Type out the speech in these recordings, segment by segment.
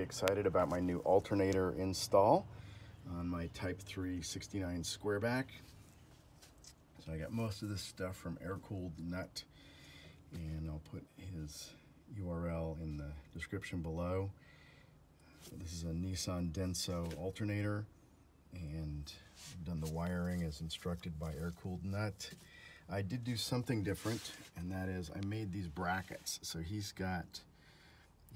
excited about my new alternator install on my Type III 69 squareback. So I got most of this stuff from aircoolednut, and I'll put his URL in the description below. So this is a NipponDenso alternator, and I've done the wiring as instructed by aircoolednut. I did do something different, and that is I made these brackets. So he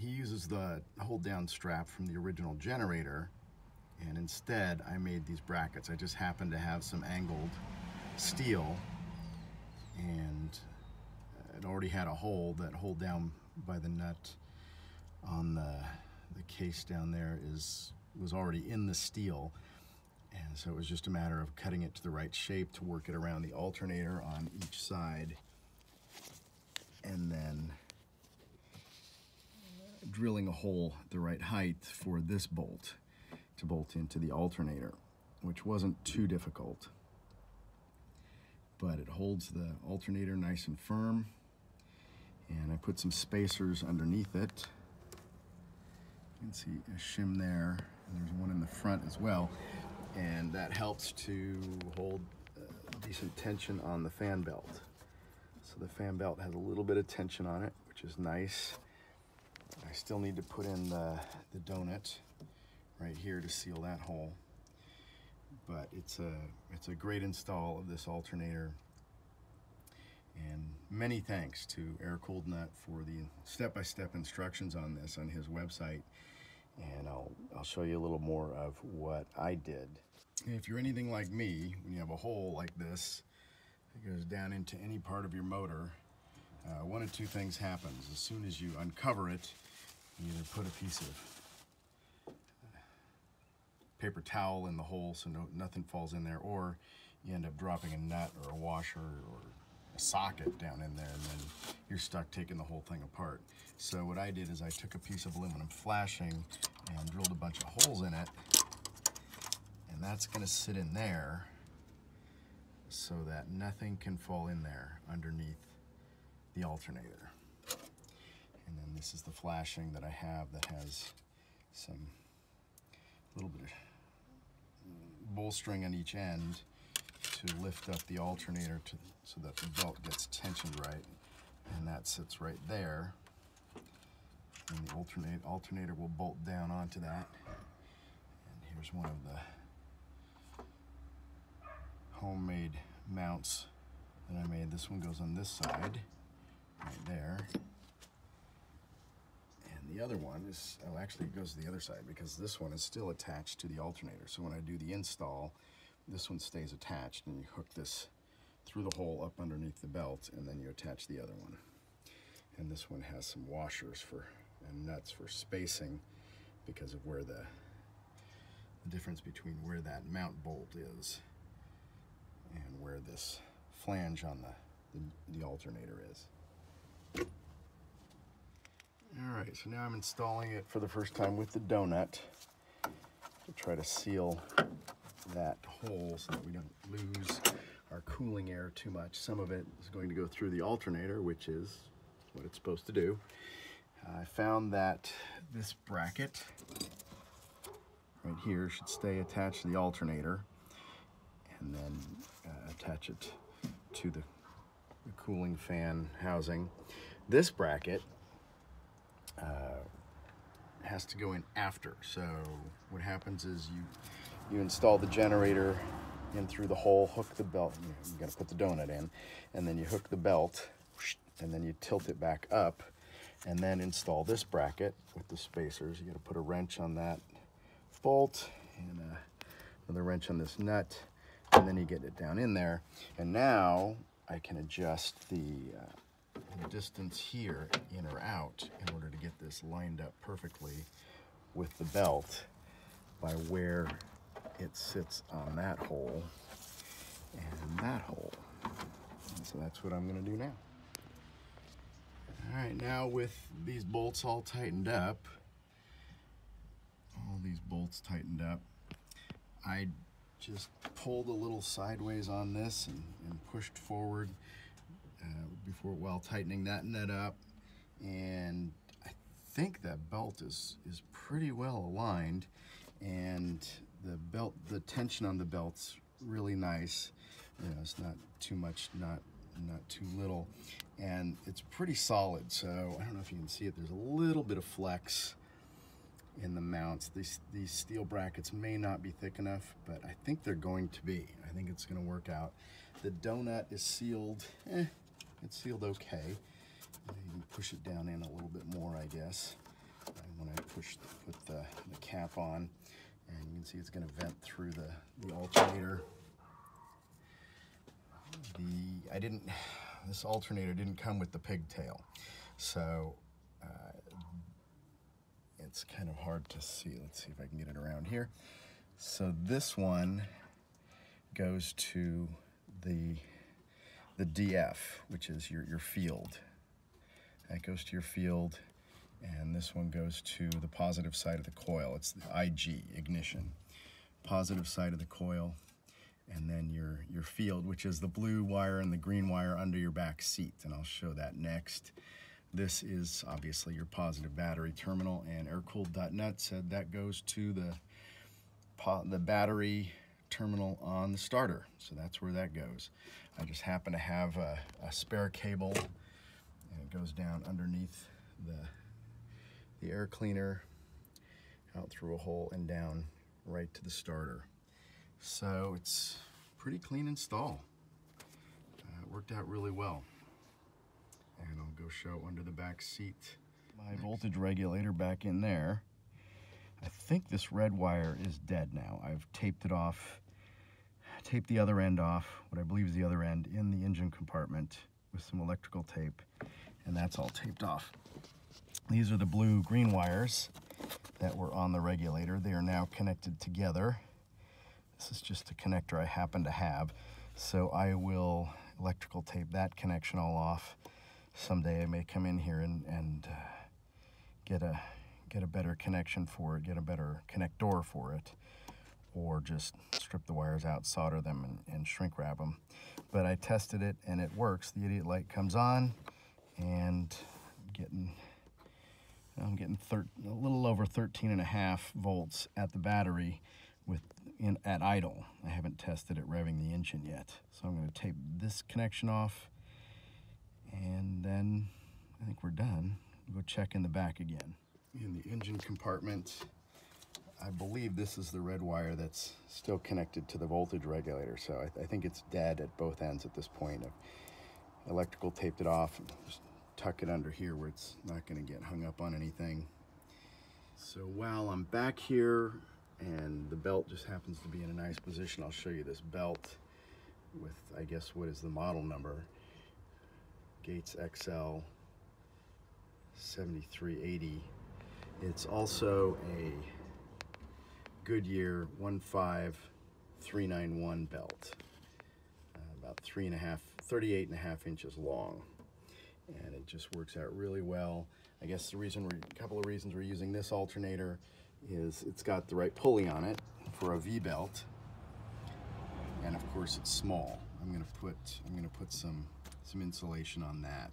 uses the hold down strap from the original generator, and instead I made these brackets. I just happened to have some angled steel, and it already had a hole. That hold down by the nut on the case down there was already in the steel, and so it was just a matter of cutting it to the right shape to work it around the alternator on each side, and then drilling a hole the right height for this bolt to bolt into the alternator, which wasn't too difficult, but it holds the alternator nice and firm. And I put some spacers underneath it. You can see a shim there, and there's one in the front as well, and that helps to hold decent tension on the fan belt. So the fan belt has a little bit of tension on it, which is nice. I still need to put in the donut right here to seal that hole, but it's a great install of this alternator. And many thanks to aircoolednut for the step-by-step instructions on this on his website, and I'll show you a little more of what I did. If you're anything like me, when you have a hole like this that goes down into any part of your motor, one of two things happens. As soon as you uncover it, you either put a piece of paper towel in the hole so nothing falls in there, or you end up dropping a nut or a washer or a socket down in there, and then you're stuck taking the whole thing apart. So what I did is I took a piece of aluminum flashing and drilled a bunch of holes in it, and that's going to sit in there so that nothing can fall in there underneath the alternator. And then this is the flashing that I have that has some little bit of bolstering on each end to lift up the alternator so that the belt gets tensioned right, and that sits right there, and the alternator will bolt down onto that. And here's one of the homemade mounts that I made. This one goes on this side right there, and the other one is, oh, actually it goes to the other side because this one is still attached to the alternator. So when I do the install, this one stays attached, and you hook this through the hole up underneath the belt, and then you attach the other one. And this one has some washers and nuts for spacing because of where the difference between where that mount bolt is and where this flange on the alternator is. All right, so now I'm installing it for the first time with the donut to try to seal that hole so that we don't lose our cooling air too much. Some of it is going to go through the alternator, which is what it's supposed to do. I found that this bracket right here should stay attached to the alternator, and then attach it to the cooling fan housing. This bracket has to go in after. So what happens is you install the generator in through the hole, hook the belt, you got to put the donut in, and then you hook the belt, and then you tilt it back up, and then install this bracket with the spacers. You got to put a wrench on that bolt and another wrench on this nut, and then you get it down in there. And now I can adjust the distance here in or out in order to get this lined up perfectly with the belt by where it sits on that hole and that hole. And so that's what I'm going to do now. All right, now with these bolts all tightened up, I just pulled a little sideways on this and pushed forward while tightening that nut up, and I think that belt is pretty well aligned, and the tension on the belt's really nice. You know, it's not too much, not too little, and it's pretty solid. So I don't know if you can see it. There's a little bit of flex in the mounts. These steel brackets may not be thick enough, but I think they're going to be. I think it's going to work out. The donut is sealed. It's sealed okay. You can push it down in a little bit more, I guess. And when I put the cap on, and you can see it's going to vent through the alternator. This alternator didn't come with the pigtail, so it's kind of hard to see. Let's see if I can get it around here. So this one goes to the DF, which is your field. That goes to your field, and this one goes to the positive side of the coil. It's the IG, ignition. Positive side of the coil, and then your field, which is the blue wire and the green wire under your back seat, and I'll show that next. This is obviously your positive battery terminal, and aircoolednut said that goes to the battery terminal on the starter, so that's where that goes. I just happen to have a spare cable, and it goes down underneath the air cleaner, out through a hole and down right to the starter. So it's pretty clean install. It worked out really well. And I'll go show under the back seat my voltage regulator back in there. I think this red wire is dead now. I've taped it off, taped the other end off, what I believe is the other end, in the engine compartment with some electrical tape, and that's all taped off. These are the blue-green wires that were on the regulator. They are now connected together. This is just a connector I happen to have, so I will electrical tape that connection all off. Someday I may come in here and get a better connection for it, get a better connector for it, or just strip the wires out, solder them, and shrink wrap them. But I tested it and it works. The idiot light comes on, and I'm getting a little over 13.5 volts at the battery at idle. I haven't tested it revving the engine yet. So I'm going to tape this connection off, and then I think we're done. We'll go check in the back again. In the engine compartment, I believe this is the red wire that's still connected to the voltage regulator, so I think it's dead at both ends at this point. I've electrical taped it off and just tuck it under here where it's not going to get hung up on anything. So while I'm back here and the belt just happens to be in a nice position, I'll show you this belt with, I guess, what is the model number? Gates XL 7380. It's also a Goodyear 15391 belt, about 38.5 inches long, and it just works out really well. I guess a couple of reasons we're using this alternator is it's got the right pulley on it for a V belt, and of course it's small. I'm gonna put some insulation on that,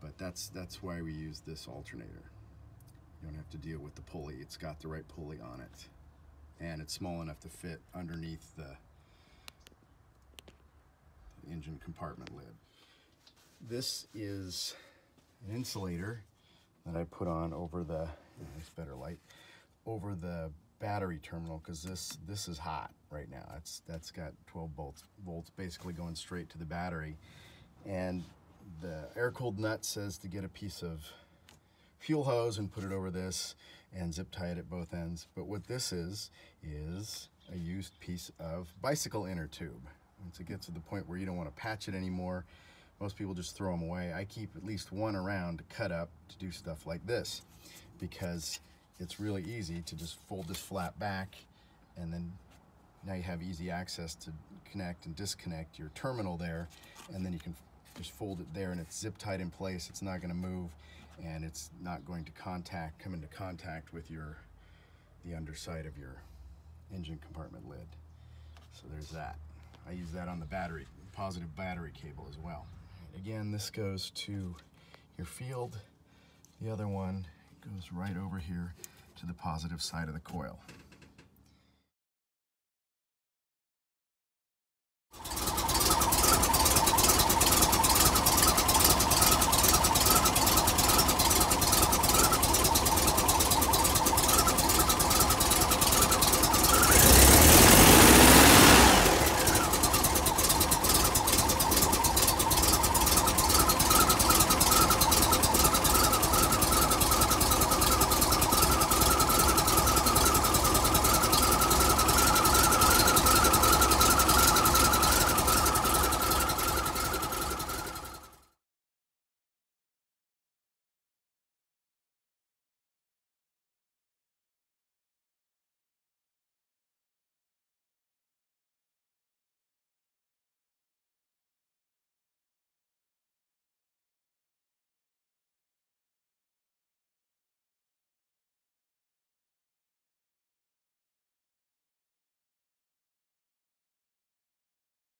but that's why we use this alternator. You don't have to deal with the pulley. It's got the right pulley on it, and it's small enough to fit underneath the engine compartment lid. This is an insulator that I put on over the, nice better light, over the battery terminal, because this is hot right now. That's got 12 volts basically going straight to the battery, and the air-cooled nut says to get a piece of fuel hose and put it over this and zip tie it at both ends. But what this is a used piece of bicycle inner tube. Once it gets to the point where you don't want to patch it anymore, most people just throw them away. I keep at least one around to cut up to do stuff like this, because it's really easy to just fold this flat back, and then now you have easy access to connect and disconnect your terminal there, and then you can just fold it there, and it's zip tied in place. It's not going to move, and it's not going to come into contact with the underside of your engine compartment lid. So there's that. I use that on the battery, positive battery cable as well. Again, this goes to your field. The other one goes right over here to the positive side of the coil.